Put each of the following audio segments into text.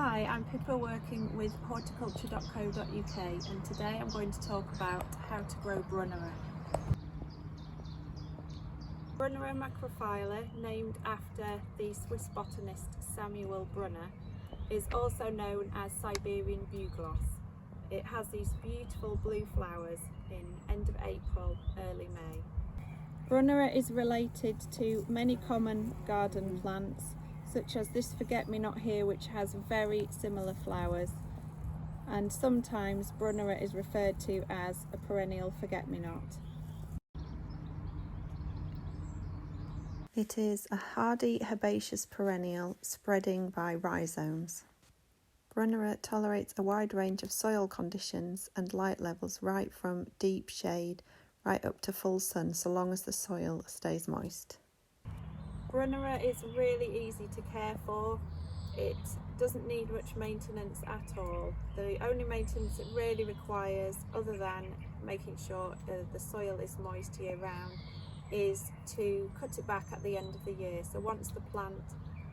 Hi, I'm Pippa working with horticulture.co.uk and today I'm going to talk about how to grow Brunnera. Brunnera macrophylla, named after the Swiss botanist Samuel Brunner, is also known as Siberian bugloss. It has these beautiful blue flowers in end of April, early May. Brunnera is related to many common garden plants, such as this forget-me-not here, which has very similar flowers, and sometimes Brunnera is referred to as a perennial forget-me-not. It is a hardy herbaceous perennial spreading by rhizomes. Brunnera tolerates a wide range of soil conditions and light levels, right from deep shade right up to full sun, so long as the soil stays moist. Brunnera is really easy to care for. It doesn't need much maintenance at all. The only maintenance it really requires, other than making sure the soil is moist year round, is to cut it back at the end of the year. So once the plant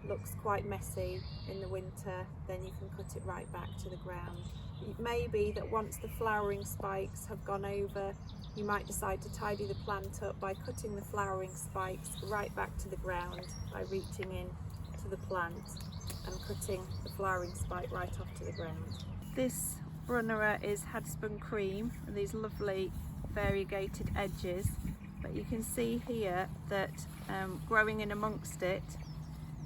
looks quite messy in the winter, then you can cut it right back to the ground. It may be that once the flowering spikes have gone over, you might decide to tidy the plant up by cutting the flowering spikes right back to the ground by reaching in to the plant and cutting the flowering spike right off to the ground. This Brunnera is Hadspun cream with these lovely variegated edges, but you can see here that growing in amongst it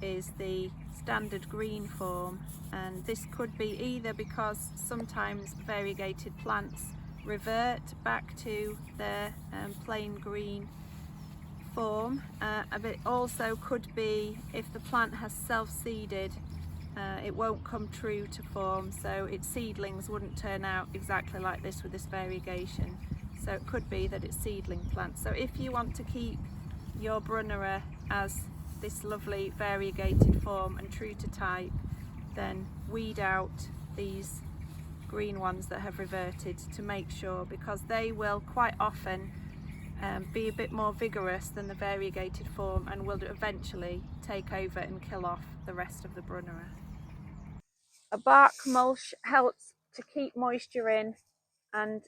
is the standard green form, and this could be either because sometimes variegated plants revert back to their plain green form, but it also could be if the plant has self-seeded, it won't come true to form, so its seedlings wouldn't turn out exactly like this with this variegation. So it could be that it's seedling plants. So if you want to keep your Brunnera as this lovely variegated form and true to type, then weed out these green ones that have reverted to make sure, because they will quite often be a bit more vigorous than the variegated form and will eventually take over and kill off the rest of the Brunnera. A bark mulch helps to keep moisture in and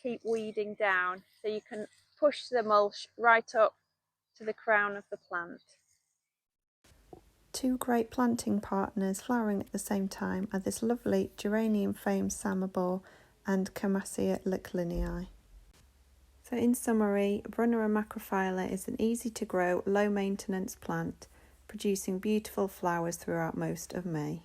keep weeding down, so you can push the mulch right up to the crown of the plant. Two great planting partners flowering at the same time are this lovely geranium fame Samobor and Camassia leclinii. So in summary, Brunnera macrophylla is an easy to grow, low maintenance plant producing beautiful flowers throughout most of May.